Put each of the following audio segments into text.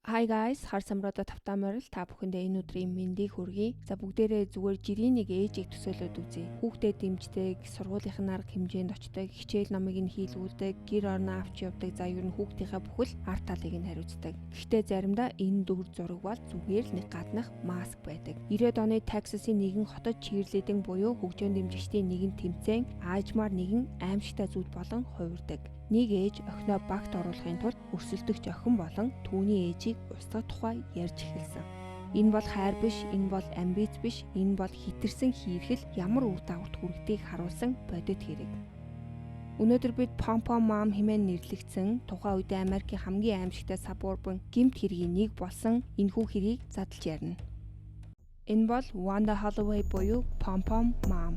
Hi guys, хар самруудаа тавтаа морил та бүхэндээ энэ өдрийн мэндийг хүргэе. За бүгдээрээ зүгээр жирийн нэг ээжийг төсөөлөд үзье. Хүүхдээ дэмждэг, сургуулийнхын арга хэмжээнд очдог, хичээл номыг нь хийлгүүлдэг, гэр орноо авч явдаг. За ер нь хүүхдийнхээ бүхэл арт талыг нь хариуцдаг. Гэхдээ заримдаа энэ дүр зураг бол зүгээр л нэг гаднах маск байдаг. 90-ад оны Texas-ийн нэгэн хотод cheerleading буюу хөгжөөн дэмжигчдийн нэгэн тэмцээн аажмаар нэгэн аимшигтай зүйл болон хувирдаг. Нэг ээж охиноо багт оруулахын тулд өрсөлдөгч охин болон түүний ээжийг устгах тухай ярьж эхэлсэн. Энэ бол хайр биш, энэ бол амбиц биш, энэ бол хитэрсэн хийрхэл ямар үр дагаварт хүргэдгийг харуулсан бодит хэрэг. Өнөөдөр бид Pom Pom Mom хэмээн нэрлэгдсэн тухайн үедээ Америкийн хамгийн аимшигтай сабурбан гэмт хэргийн нэг болсон энэхүү хэргийг задлж ярина. Энэ бол Wanda Holloway буюу Pom Pom Mom.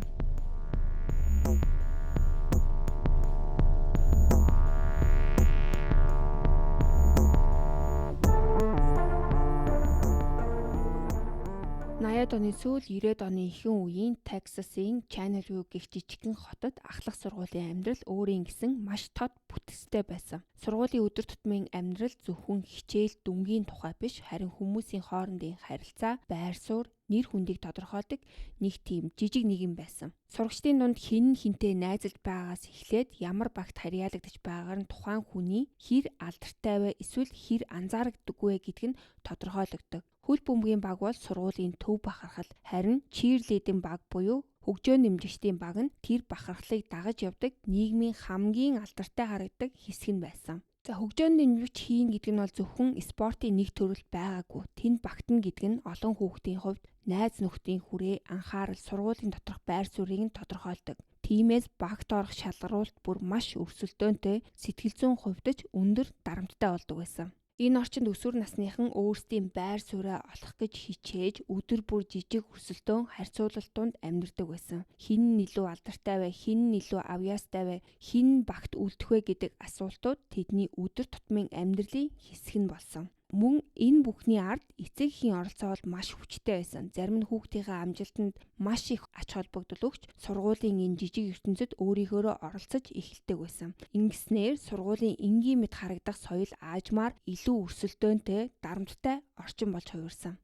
Оны сүүл 90-ад оны ихэнх үеийн Texas-ийн Channel View гэх жижигхэн хотод ахлах сургуулийн амьдрал өөрийн гэсэн маш тод бүтэцтэй байсан. Сургуулийн өдөр тутмын амьдрал зөвхөн хичээл дүнгийн тухай биш, харин хүмүүсийн хоорондын харилцаа, байр суурь, нэр хүндийг тодорхойлдог нэг тийм жижиг нэгэн байсан. Сурагчдын дунд хэн хинтээ найзалж байгаагаас эхлээд ямар багт харьяалагдаж байгаагаар нь тухайн хүний хэр алдартай вэ эсвэл хэр анзаарагддаггүй гэдг нь тодорхойлогддог. Хөл бөмбөгийн баг бол сургуулийн төв бахархал, харин cheerleading баг буюу хөгжөөн дэмжигчдийн баг нь тэр бахархлыг дагаж явдаг нийгмийн хамгийн алдартай харагддаг хэсэг нь байсан. За хөгжөөн дэмжигч хийн гэдэг нь бол зөвхөн спортын нэг төрөл байгаагүй. Тэнд багтна гэдэг нь олон хүүхдийн хувьд найз нөхдийн хүрээ, анхаарал, сургуулийн доторх байр суурийг нь тодорхойлдог. Тиймээс багт орох шалгаруулалт бүр маш өрсөлдөөнтэй, сэтгэл зүйн хувьд ч өндөр дарамттай болдог байсан. Энэ орчинд өсвөр насныхан өөрсдийн байр сууриа олох гэж хичээж өдөр бүр жижиг өрсөлдөөн харьцуулалтанд амьдардаг байсан. Хэн нь илүү алдартай вэ? Хэн нь илүү авьяастай вэ? Хэн багт үлдэх вэ гэдэг асуултууд тэдний өдөр тутмын амьдралын хэсэг нь болсон. Мөн энэ бүхний ард эцэг эхийн оролцоо бол маш хүчтэй байсан. Зарим нь хүүхдийнхээ амжилтанд маш их ач холбогдол өгч сургуулийн энэ жижиг ертөнцид өөрийнхөө оролцож эхэлдэг байсан. Ингэснээр сургуулийн энгийн мэд харагдах соёл аажмаар илүү өрсөлдөөнтэй, дарамттай орчин болж хувирсан.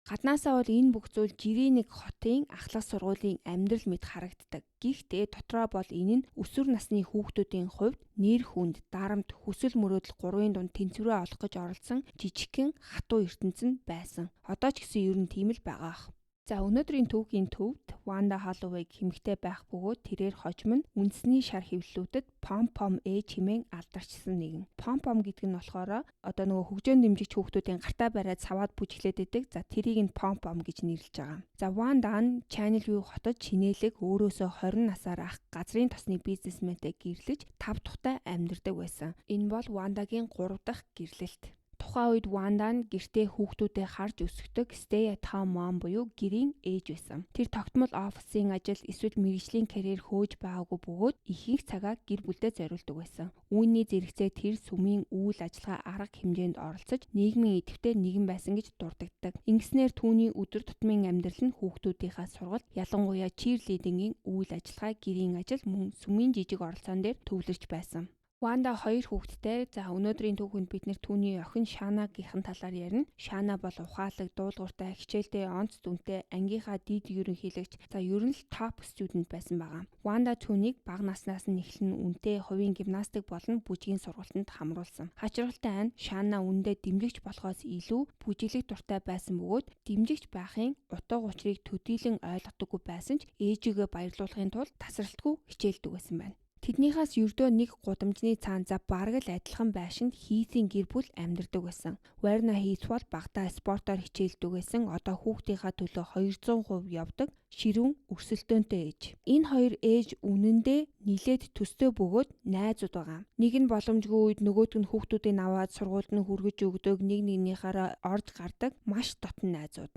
Гаднаасаа бол энэ бүх зүйл жирийн нэг хотын ахлах сургуулийн амьдрал мэд харагддаг. Гэхдээ дотроо бол энэ нь өсвөр насны хүүхдүүдийн хувьд нэр хүнд, дарамт, хүсэл мөрөөдөл гурвын дунд тэнцвэрээ олох гэж оролцсон жижигхэн хатуу ертөнцийн байсан. Одоо ч гэсэн ер нь тийм л байгаа ах. За өнөөдрийн төвгийн төвд Wanda Holloway хэмэгтэй байх бөгөөд тэрээр хожим нь үндэсний шар хэвлэлүүдэд Pom Pom ээж хэмээн алдарчсан нэгэн. Pom Pom гэдэг нь болохоор одоо нөгөө хөгжөөн дэмжигч хүүхдүүдийн гартаа бариад саваад бүжиглээд идэг. За тэрийг нь Pom Pom гэж нэрлэж байгаа. За Wanda нь Channel View хотод чинээлэг өөрөөсөө 20 насаар ах газрын тосны бизнесмэнтэй гэрлэж 5 тухтай амьдардаг байсан. Энэ бол Wanda-гийн 3 дахь гэрлэлт. Тухайн үед Wanda нь гэртээ хүүхдүүдэд харж өсгдөг stay at home mom буюу гэрийн ээж байсан. Тэр тогтмол офисын ажил эсвэл мэргэжлийн карьер хөөж байгаагүй бөгөөд ихэнх цагаа гэр бүлдээ зориулдаг байсан. Үүний зэрэгцээ тэр сүмийн үйл ажиллагаа арга хэмжээнд оролцож нийгмийн идэвхтэй нэгэн байсан гэж дурддагддаг. Ингэснээр түүний өдөр тутмын амьдрал нь хүүхдүүдийнхээ сургалт, ялангуяа cheerleading-ийн үйл ажиллагаа, гэрийн ажил мөн сүмийн жижиг оролцоон дээр төвлөрч байсан. Wanda 2 хүүхэдтэй. За өнөөдрийн түүхэнд бид нэр түүний охин Shana-гийнхэн талаар ярина. Shana бол ухаалаг, дуулууртай, хичээлдээ онц дүнтэй, ангийнхаа дид ерөнхийлөгч. За ер нь л топ студент байсан байгаа. Wanda түүнийг бага наснаас нь эхлэн үнэтэй хувийн гимнастик болон бүжгийн сургалтанд хамруулсан. Хачирхалтай нь Shana үндэ дэмжигч болохоос илүү бүжиглэх дуртай байсан бөгөөд дэмжигч байхын утга учирыг төдийлөн ойлгодоггүй байсан ч ээжигээ баярлуулахын тулд тасралтгүй хичээлдэг байсан байна. Тэднийхээс ердөө нэг гудамжны цаана за бараг л адилхан байшинд Хийсийн гэр бүл амьдардаг байсан. Варна Хийс бол багтаа спортоор хичээлдэг байсан. Одоо хүүхдийнхаа төлөө 200% явдаг ширүүн өрсөлдөөнтэй ээж. Энэ хоёр ээж үнэндээ нилээд төстэй бөгөөд найзууд байгаа. Нэг нь боломжгүй үед нөгөөд нь хүүхдүүдийг аваад сургуульд нь хүргэж өгдөг, нэг нэгнийхаараа орж гардаг маш дотн найзууд.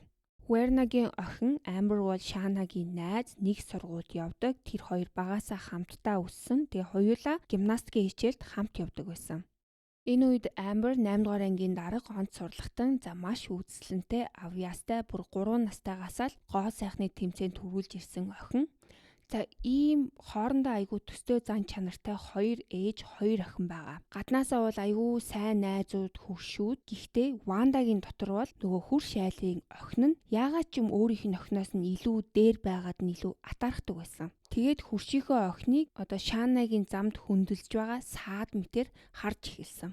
Варнагийн охин Amber бол Shana-гийн найз, нэг сургуульд явдаг. Тэр хоёр багаасаа хамтдаа өссөн. Тэгээ хоёулаа гимнастикийн хичээлд хамт явдаг байсан. Энэ үед Amber 8 дугаар ангийн дарга онц сурлагтан маш үзэсгэлэнтэй, авьяастай, бүр 3 настайгаас л гоо сайхны тэмцээнд төрүүлж ирсэн охин. За ийм хоорондоо айгүй төстэй зан чанартай 2 ээж 2 охин байгаа. Гаднаасаа бол айгүй сайн найзууд хөршүүд. Гэхдээ Вандагийн дотор бол нөгөө хүр шайлын охин нь яагаад ч юм өөрийнх нь охиноос нь илүү дээр байгаад нь илүү атаархдаг байсан. Тэгээд хөршийнхөө охиныг одоо Шаанагийн замд хөндлөж байгаа саад мэтэр харж эхэлсэн.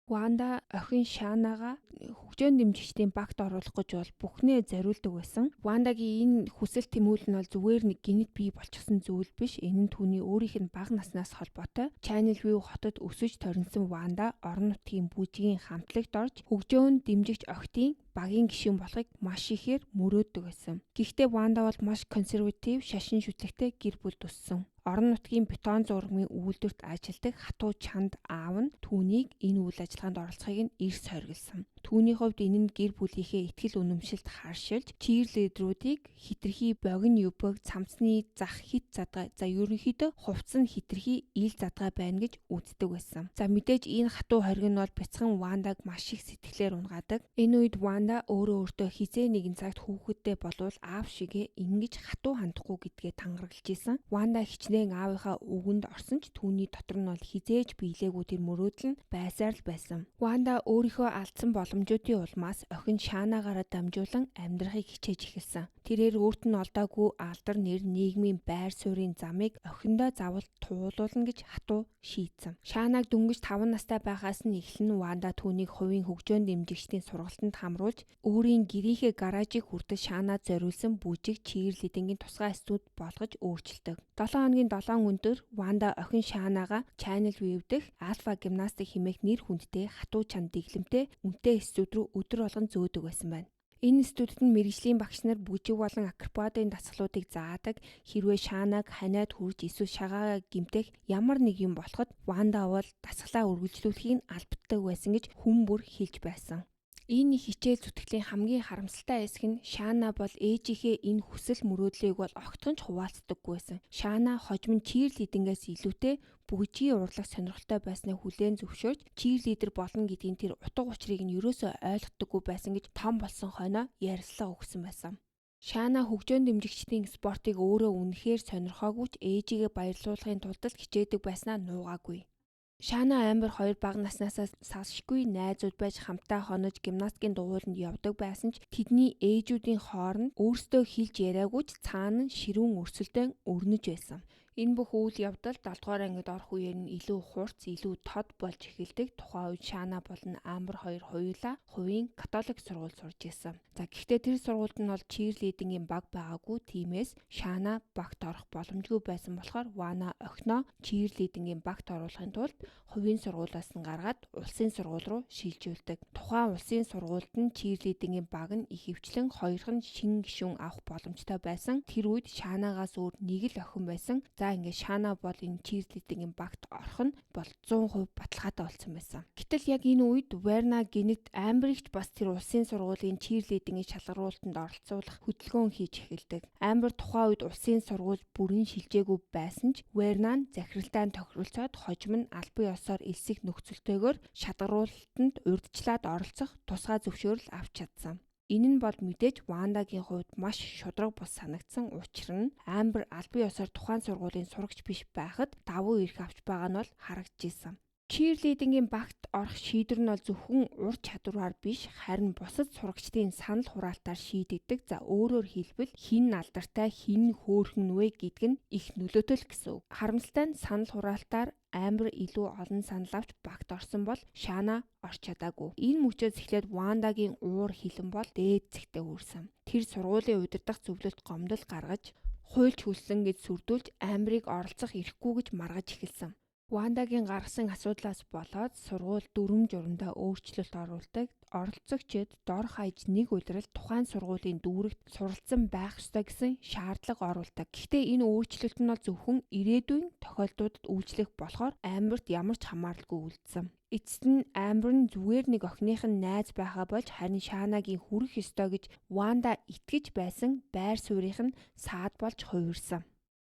Ванда охин Шаанаага хөгжөөн дэмжигчдийн багт оруулах гэж бол бүхнээ зориулдаг байсан. Вандагийн энэ хүсэл тэмүүлэл нь бол зүгээр нэг гинэт бий болчихсон зүйл биш. Энэ нь түүний өөрийнх нь бага наснаас холбоотой. Channel View хотод өсөж торинсон Ванда орон нутгийн бүжгийн хамтлагт орж хөгжөөн дэмжигч охидын багийн гишүүн болохыг маш ихээр мөрөөддөг байсан. Гэхдээ Ванда бол маш консерватив, шашин шүтлэгтэй гэр бүлд өссөн. Орон нутгийн бетон зургын үйлдвэрт ажилладаг хатуу чанд аав нь түүнийг энэ үйл ажиллагаанд оролцохыг нь эрс хоригдсан. Түүний хувьд энэ нь гэр бүлийнхээ ихтгэл үнэмшилд харшилж, чирлидрүүдийг хитрхи богино юбэг, цамцны зах хит задгай, за ерөнхийдөө хувцас нь хитрхи ил задгай байна гэж үздэг байсан. За мэдээж энэ хатуу хориг нь бол бяцхан Вандаг маш их сэтгэлээр унгаадаг. Энэ үед Ванда өөртөө хизээ нэгэн цагт хүүхэдтэй болвол аав шигээ ингэж хатуу хандахгүй гэдгээ тангаргалж исэн. Ванда хичнээн аавынхаа үгэнд орсон ч түүний дотор нь бол хизээж биелээгүй тэр мөрөөдөл нь байсаар л байсан. Ванда өөрийнхөө алдсан боломжуудын улмаас охин Шаанаагаараа дамжуулан амьдрахыг хичээж эхэлсэн. Тэрээр өөрт нь олдоогүй алдар нэр нийгмийн байр суурийн замыг охиндоо заавал туулуулна гэж хатуу шийдсэн. Шаанааг дөнгөж 5 настай байхаас нь эхлэн Ванда түүнийг хувийн хөгжөөн дэмжигчдийн сургалтанд хамруулж өөрийн гэрийнхээ гаражийг хүртэл Шаанаад зориулсан бүжиг чирлидингийн тусгай эсүүд болгож өөрчилдөг. 7 хоногийн 7 өндөр Ванда охин Шаанаага Channel View дэх Альфа гимнастик хэмээх нэр хүндтэй хатуу чанд дэглэмтэй үнэтэй эсүүд рүү өдөр болгон зөөдөг байсан байна. Энэ студид нь мэргэжлийн багш нар бүжиг болон акробатын дасгалуудыг заадаг. Хэрвээ Шаанааг ханиад хүрж эсвэл шагаагаа гимтэх ямар нэг юм болоход Ванда бол дасгалаа үргэлжлүүлэхийг албаддаг байсан гэж хүн бүр хэлж байсан. Энэ хичээл зүтгэлийн хамгийн харамсалтай хэсэг нь Шаана бол ээжийнхээ энэ хүсэл мөрөөдлийг бол огтхон ч хуваалцдаггүй байсан. Шаана хожим нь чирлидингээс илүүтэй бүгжийн урлаг сонирхолтой байснаа хүлээн зөвшөөрч чирлидер болно гэдгийн тэр утга учирыг нь ерөөсөө ойлгодоггүй байсан гэж том болсон хойноо ярилцлага өгсөн байсан. Шаана хөгжөөн дэмжигчдийн спортыг өөрөө үнэхээр сонирхоогүй ч ээжигээ баярлуулахын тулд хичээдэг байснаа нуугаагүй. Шаана Амбер 2 бага наснаас салшгүй найзууд байж хамтаа хонож гимнастикийн дугуйланд явдаг байсан ч тэдний ээжүүдийн хооронд өөрсдөө хэлж яриаггүй ч цаана нь ширүүн өрсөлдөөн өрнөж байсан. Энэ бүх үйл явдал 7 дугаар ангид орох үеэр нь илүү хурц, илүү тод болж эхэлдэг. Тухайн үед Шаана болон Амбер 2 хоёулаа хувийн католик сургуульд сурж ирсэн. За гэхдээ тэр сургуульд нь бол чирлидингийн баг байгаагүй. Тиймээс Шаана багт орох боломжгүй байсан болохоор Вана охиноо чирлидингийн багт оруулахын тулд хувийн сургуулиас нь гаргаад улсын сургууль руу шилжүүлдэг. Тухайн улсын сургуульд нь чирлидингийн баг нь ихэвчлэн хоёрхан шинэ гишүүн авах боломжтой байсан. Тэр үед Шаанаагаас өөр нэг л охин байсан. За ингээд Шаана бол энэ чирлидингийн багт орох нь бол 100% баталгаатай болсон байсан. Гэтэл яг энэ үед Верна гинэт Амберигч бас тэр улсын сургуулийн чирлидингийн шалгаруулалтанд оролцуулах хөдөлгөөн хийж эхэлдэг. Амбер тухайн үед улсын сургууль бүрэн шилжээгүй байсан ч Верна нь захиралтай тохиролцоод хожим нь албан ёсоор элсэх нөхцөлтэйгээр шалгаруулалтанд урьдчилаад оролцох тусгай зөвшөөрөл авч чадсан. Энэ нь бол мэдээж Вандагийн хувьд маш шудраг бус санагдсан. Учир нь Амбер албан ёсоор тухайн сургуулийн сурагч биш байхад давуу эрх авч байгаа нь бол харагдчихсан. Чирлидингийн багт орох шийдвэр нь бол зөвхөн ур чадвараар биш, харин бусад сурагчдын санал хураалтаар шийдэгдэг. За өөрөөр хэлбэл хин алдартай, хин хөөрхөн вэ гэдг нь их нөлөөтэй л гэсэн үг. Харамсалтай нь санал хураалтаар Амбер илүү олон санал авч багт орсон бол Шаана орч чадаагүй. Энэ мөчөөс эхлээд Вандагийн уур хилэн бол дээд зэгтээ хүрсэн. Тэр сургуулийн удирдах зөвлөлт гомдол гаргаж, хуульч хүлсэн гэж сүрдүүлж Амберыг оролцох эрхгүй гэж маргаж эхэлсэн. Вандагийн гаргасан асуудлаас болоод сургууль дүрм журамдаа өөрчлөлт оруулдаг. Оролцогчид дор хаяж нэг улирал тухайн сургуулийн дүүрэгт суралцсан байх ёстой гэсэн шаардлага оруулдаг. Гэхдээ энэ өөрчлөлт нь зөвхөн ирээдүйн тохиолдлуудад үйлчлэх болохоор Амберт ямар ч хамааралгүй үлдсэн. Эцэст нь Амбер нь зүгээр нэг охиных нь найз байхаа болж харин Шаанагийн хүрэх ёстой гэж Ванда итгэж байсан байр суурийнх нь саад болж хувирсан.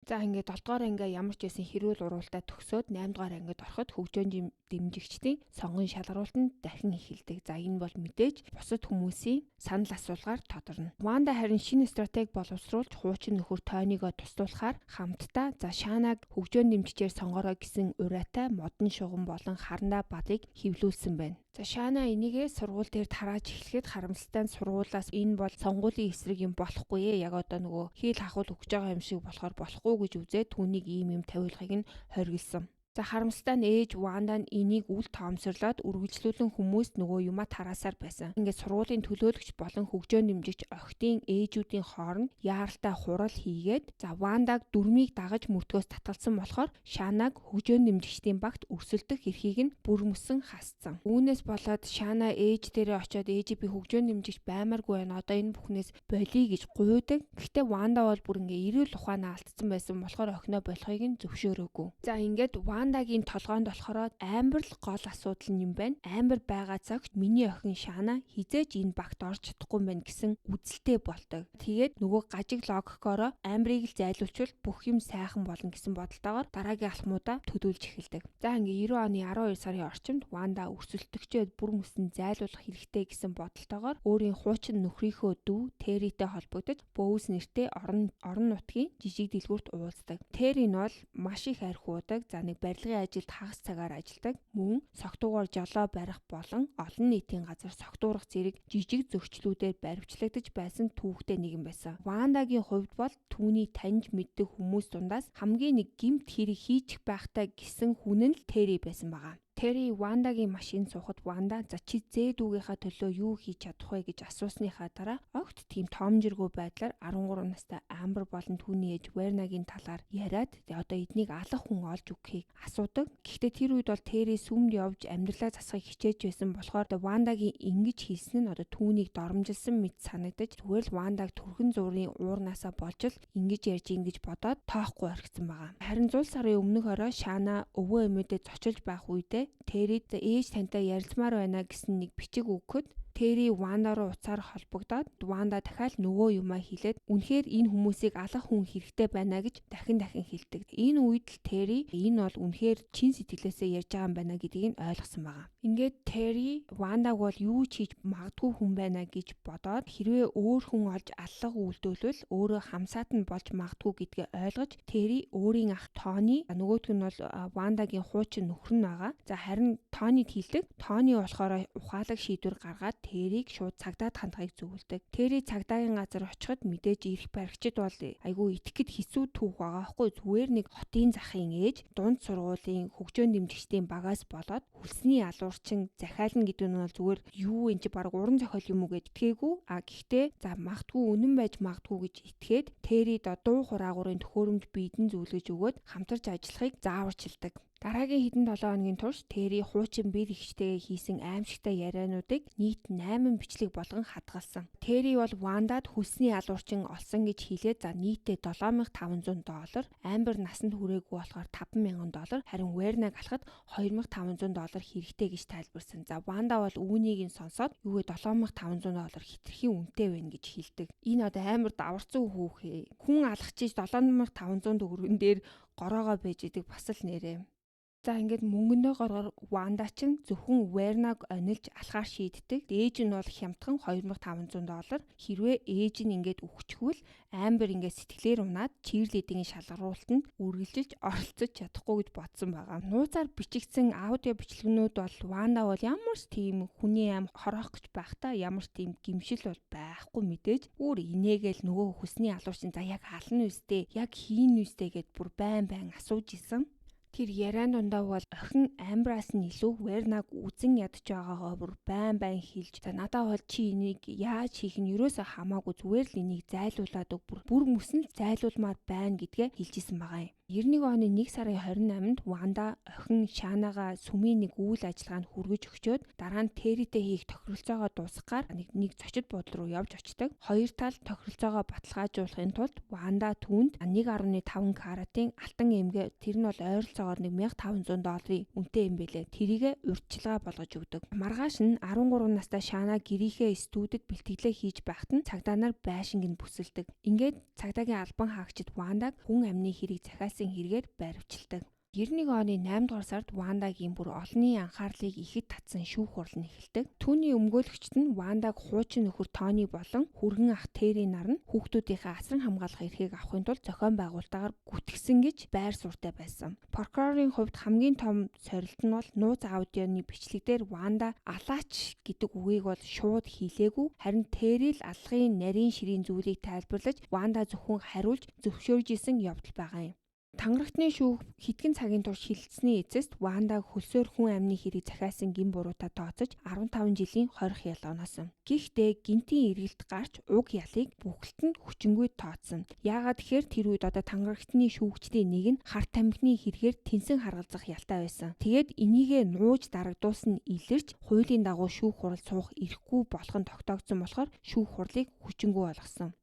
За ингээд 7 дугаар анги ямар ч байсан хэрүүл уралдаа төгсөөд 8 дугаар ангид ороход хөгжөөн дэмжигчдийн сонгон шалгаруултанд дахин эхэлдэг. За энэ бол мэдээж бусад хүмүүсийн санал асуулгаар тодорно. Ванда харин шинэ стратеги боловсруулж хуучин нөхөр Тониго туслуулахаар хамтдаа за Шанаг хөгжөөн дэмжигчээр сонгороо гэсэн ураатай модон шугам болон харандаа балыг хэвлүүлсэн байна. За Шана энийгээ сургууль дээр тарааж эхлэхэд харамсалтай нь сургуулиас энэ бол сонгуулийн эсрэг юм болохгүй ээ. Яг одоо нөгөө хийл хахуул өгч байгаа юм шиг болохоор болохгүй гэж үзээд түүнийг ийм юм тавиулахыг нь хоригдсан. За харамсалтай нь ээж Ванда нь энийг үл тоомсорлоод үргэлжлүүлэн хүмүүст нөгөө юмаа тараасаар байсан. Ингээд сургуулийн төлөөлөгч болон хөгжөөн дэмжигч охидын ээжүүдийн хооронд яаралтай хурал хийгээд за Вандаг дүрмийг дагаж мөртгөөс татгалсан болохоор Шанаг хөгжөөн дэмжигчдийн багт өрсөлдөх эрхийг нь бүрмөсөн хасцсан. Үүнээс болоод Шана ээж дээрээ очиод ээжийг би хөгжөөн дэмжигч баймааргүй байна. Одоо энэ бүхнээс болиё гэж гуйдаг. Гэхдээ Ванда бол бүр ингээ эрүүл ухаанаа алдсан байсан болохоор охиноо болохыг нь зөвшөөрөөгүй. За ингээд Вандагийн толгоонд болохоор Амбер л гол асуудал юм байна. Амбер байгаа цагт миний охин Шана хизээж энэ багт орж чадахгүй мэн гэсэн үзэлтэй болдог. Тэгээд нөгөө гажиг логикоороо Амберийг л зайлуулчвал бүх юм сайхан болно гэсэн бодолтойгоор дараагийн алхмуудаа төдүүлж эхэлдэг. За ингээ 90 оны 12 сарын орчимд Ванда өрсөлдөгчөд бүр мөсөн зайлуулах хэрэгтэй гэсэн бодолтойгоор өөрийн хуучин нөхрийнхөө дүү Территэй холбогдож Боус нэртэй орон нутгийн жижиг дэлгүүрт уулздаг. Терри нь бол маш их арх уудаг. За нэг барилгын ажилд хагас цагаар ажилладаг. Мөн согтуугаар жолоо барих болон олон нийтийн газар согтуурах зэрэг жижиг зөрчлүүдээр баривчлагдаж байсан түүхтэй нэгэн байсан. Вандагийн хувьд бол түүний таньж мэддэг хүмүүс дундаас хамгийн нэг гэмт хэрэг хийчих байхтай гэсэн хүн нь л Терри байсан байгаа. Терри Вандагийн машин суухад Ванда за чи зээдүүгийнхаа төлөө юу хийж чадах вэ гэж асуусныхаа дараа огт тийм тоомжиргүй байдлаар 13 настай Амбер болон түүний ээж Вернагийн талаар яриад одоо эднийг алах хүн олж өгөхийг асуудаг. Гэхдээ тэр үед бол Терри сүмд явж амьдралаа засахыг хичээж байсан болохоор Вандагийн ингэж хийсэн нь одоо түүнийг доромжилсан мэт санагдаж зүгээр л Вандаг түрхэн зургийн уурнаасаа болж л ингэж ярьж ингэж бодоод тоохгүй орхисон байгаа. Харин 100 сарын өмнөх орой Шана өвөө эмээдээ зочилж байх үедээ Терри ээж тантай ярилцмаар байна гэсэн нэг бичиг өгөхөд Терри Ванда руу уцаар холбогдоод Ванда дахиад нөгөө юмаа хэлээд үнэхээр энэ хүмүүсийг алах хүн хэрэгтэй байна гэж дахин хэлдэг. Энэ үед л Терри энэ бол үнэхээр чин сэтгэлээсээ ярьж байгаа юм байна гэдгийг нь ойлгосон байгаа. Ингээд Терри Вандаг бол юу ч хийж магадгүй хүн байна гэж бодоод хэрвээ өөр хүн олж аллах үйлдэлвэл өөрөө хамсаат нь болж магадгүй гэдгээ ойлгож Терри өөрийн ах Тони нөгөөх нь бол Вандагийн хуучин нөхөр нь байгаа. За харин Тонид хэлдэг. Тони болохоор ухаалаг шийдвэр гаргаад Террийг шууд цагдаад хандахыг зөвлөдөг. Терри цагдаагийн газар очиход мэдээж ирэх баригчид бол айгүй итгэхэд хэцүү түүх байгаа хгүй. Зүгээр нэг хотын захын ээж дунд сургуулийн хөгжөөн дэмжигчдийн багаас болоод хөлсний алуурчин захиална гэдэг нь бол зүгээр юу энэ чи баг уран зохиол юм уу гэж итгээгүй. Гэхдээ за магадгүй үнэн байж магадгүй гэж итгээд Террид дуу хураагуурын төхөөрөмж биедэн зөвлөж өгөөд хамтарч ажиллахыг зааварчилдаг. Дараагийн хэдэн 7 хоногийн турш Терри хуучин бэр ихчтэйгээ хийсэн аимшигтай яриануудыг нийт 8 бичлэг болгон хадгалсан. Терри бол Вандад хөлсний алуурчин олсон гэж хэлээд за нийтдээ $7,500, Амбер насанд хүрээгүй болохоор $5,000, харин Вернаг алахад $2,500 хэрэгтэй гэж тайлбарсан. За Ванда бол үүнийг нь сонсоод юу вэ $7,500 хэтэрхий үнэтэй байна гэж хэлдэг. Энэ одоо амар даварцсан хүүхээ. Хүн алах чиж $7,500 төгрөгөн дээр гороогоо байж идэг бас л нэрээ. За ингээд мөнгөндөө горгоор Ванда ч зөвхөн Вернаг онилж алахаар шийддэг. Ээж нь бол хямдхан $2,500. Хэрвээ ээж нь ингээд өгчихвэл Амбер ингээд сэтгэлээр унаад чирлидийн шалгаруултанд үргэлжилж оролцож чадахгүй гэж бодсон байгаа. Нууцаар бичигдсэн аудио бичлэгнүүд бол Ванда бол ямар ч тийм хүний аим хороох гэж байхдаа ямар ч тийм гимшил бол байхгүй мэдээж. Өөр инээгээл нөгөө хүсний алуурчин за яг хална үстэй, яг хийн үстэй гэд бүр байн асууж исэн. Тэр яриан дундаа бол охин Амбраас нь илүү Вернаг үзен ядж байгаагаа бүр байн хэлж за надад бол чи энийг яаж хийх нь ерөөсөө хамаагүй зүгээр л энийг зайлуулад бүр мөсөн зайлуулмаар байна гэдгээ хэлжсэн байгаа юм. 91 оны 1 сарын 28-нд Ванда охин Шанагаа сүмийн нэг үйл ажиллагаанд хүргэж өгчөөд дараа нь Территэй хийх тохиролцоогоо дуусгахаар нэг зочид буудлын руу явж очдог. Хоёр тал тохиролцоогоо баталгаажуулахын тулд Ванда түүнд 1.5 каратын алтан эмгээ тэр нь бол ойролцоогоор $1,500 үнэтэй юм бэлээ. Тэрийгэ урьдчилгаа болгож өгдөг. Маргааш нь 13 настай Шана гэрийнхээ студид бэлтгэлээ хийж байхад нь цагдаа нар байшинг нь бүсэлдэг. Ингээд цагдаагийн албан хаагчид Вандаг хүн амны хэрэг захиалсан хэрэгээр баривчилдаг. 91 оны 8 дугаар сард Вандагийн бүр олонний анхаарлыг ихэд татсан шүүх хурал нь эхэлдэг. Түүний өмгөөлөгчд нь Вандаг хуучин нөхөр Тони болон хүргэн ах Терри нар нь хүүхдүүдийнхээ асран хамгаалах эрхийг авахын тулд зохион байгуулалтаар гүтгсэн гэж байр суурьтай байсан. Прокурорын хувьд хамгийн том сорилт нь бол нууц аудионы бичлэгдээр Ванда алаач гэдэг үгийг бол шууд хэлээгүй, харин Терри л аллагын нарийн ширийн зүйлийг тайлбарлаж Ванда зөвхөн хариулж зөвшөөрж исэн явдал байгаа юм. Тангарагтны шүүх хэдхэн цагийн турш хилцсэний эцэст Вандаг хөлсөөр хүн амны хэрэг захиасан гин буруудаа тооцож 15 жилийн хорих ял оноосон. Гэхдээ гинтийн эргэлт гарч уг ялыг бүхэлд нь хүчингүй тооцсон. Яагаад тэгэхээр тэр үед одоо тангарагтны шүүгчдийн нэг нь харт тамхины хэрэгээр тэнсэн харгалзах ялтай байсан. Тэгээд энийгээ нууж дарагдуулсан нь илэрч хуулийн дагуу шүүх хурал суух эрхгүй болох нь тогтоогдсон болохоор шүүх хурлыг хүчингүй болгосон.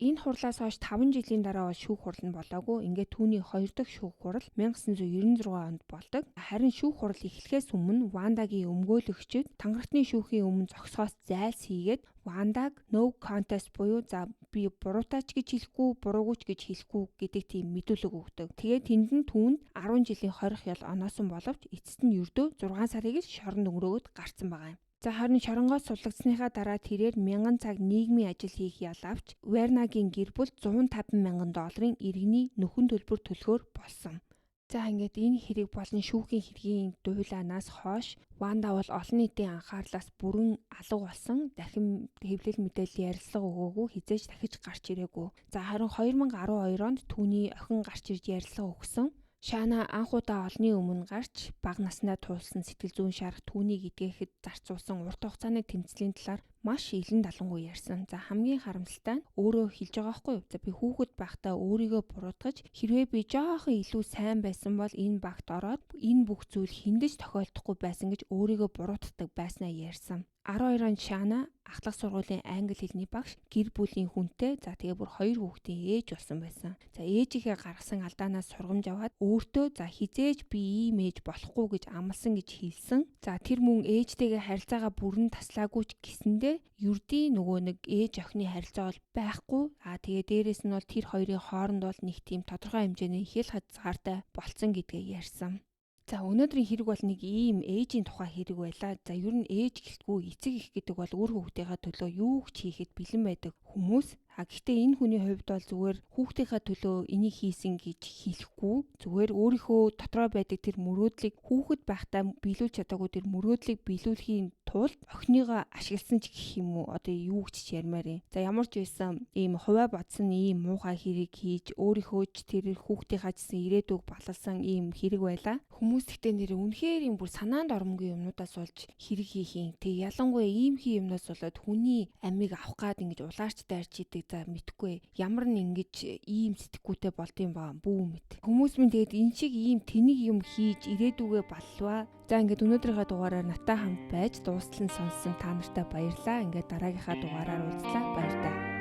Энэ хурлаас хойш 5 жилийн дараа бол шүүх хурал нь болоогүй. Ингээд түүний 2 дахь шүүх хурал 1996 онд болдог. Харин шүүх хурал эхлэхээс өмнө Вандагийн өмгөөлөгчид тангарагтны шүүхийн өмнө зогсохоос зайлс хийгээд Вандаг no contest буюу за би буруутаач гэж хэлэхгүй, буруугүй ч гэж хэлэхгүй гэдэг тийм мэдүүлэг өгдөг. Тэгээд тэнд нь түүнд 10 жилийн хорих ял оноосон боловч эцэст нь ердөө 6 сарыг л шоронд өнгөрөөд гарцсан байгаа юм. За харин шоронгоос суллагдсныхаа дараа тэрээр 1000 цаг нийгмийн ажил хийх ял авч Вернагийн гэр бүл $150,000 иргэний нөхөн төлбөр төлөхөөр болсон. За ингээд энэ хэрэг болон шүүхийн хэргийн дуйлаанаас хойш Ванда бол олон нийтийн анхаарлаас бүрэн алга болсон. Дахин хэвлэл мэдээлэл ярилцлага өгөөгүй, хизээж дахиж гарч ирээгүй. За харин 2012 онд түүний охин гарч ирж ярилцлага өгсөн. Шана анхудаа олонний өмнө гарч бага наснаа туулсан сэтгэл зүйн шарах түүнийг эдгэхэд зарцуулсан урт хугацааны тэмцлийн талаар маш илэн далангуй ярьсан. За хамгийн харамсалтай нь өөрөө хэлж байгаа байхгүй юу? За би хүүхэд байхдаа өөрийгөө буруутгаж хэрвээ би жоохон илүү сайн байсан бол энэ багт ороод энэ бүх зүйл хиндэж тохиолдохгүй байсан гэж өөрийгөө буруутгадаг байснаа ярьсан. 12 онд Шана ахлах сургуулийн англи хэлний багш, гэр бүлийн хүнтэй, за тэгээ бүр 2 хүүхдийн ээж болсон байсан. За ээжийнхээ гаргасан алдаанаас сургамж аваад өөртөө за хизээж би ийм ээж болохгүй гэж амласан гэж хэлсэн. За тэр мөн ээжтэйгээ харилцаагаа бүрэн таслаагүй ч гэсэндээ ердийн нөгөө нэг ээж охины харилцаа бол байхгүй. Тэгээ дээрэс нь бол тэр хоёрын хооронд бол нэг тийм тодорхой хэмжээний хэл хязгаартай болцсон гэдгээ ярьсан. За өнөөдрийн хэрэг бол нэг ийм ээжийн тухай хэрэг байлаа. За ер нь ээж гэлтгүй эцэг их гэдэг бол үр хүүхдийнхээ төлөө юу ч хийхэд бэлэн байдаг хүмүүс. Гэхдээ энэ хүний хувьд бол зүгээр хүүхдийнхээ төлөө энийг хийсэн гэж хэлэхгүй, зүгээр өөрийнхөө дотроо байдаг тэр мөрөөдлийг хүүхэд байхдаа биелүүлж чадаагүй тэр мөрөөдлийг биелүүлэхийн тулд охиныгоо ашигласан ч гэх юм уу, одоо юу ч ярмаар юм. За ямар ч байсан ийм хуваа бодсон ийм муухай хэрэг хийж өөрийнхөө ч тэр хүүхдийнхаа гэсэн ирээдүг балалсан ийм хэрэг байла. Хүмүүс гэхдээ нэр үнэхээр юм бүр санаанд оромгүй юмнуудаас болж хэрэг хийх юм. Тэг ялангуяа ийм юмнаас болоод хүний амийг авах гад ингэж улаарч дайрч идэг. За мэдхгүй ямар нэг ингэж ийм сэтгэхүйтэй болдсон баа бүү мэд. Хүмүүс минь тэгээд энэ шиг ийм тэнийг юм хийж ирээдүгээ баллаа. За ингээд өнөөдрийнхээ дугаараар натаа хамт байж дуустал нь сонссон та нартай баярлалаа. Ингээд дараагийнхаа дугаараар уулзлаа. Баяр таа.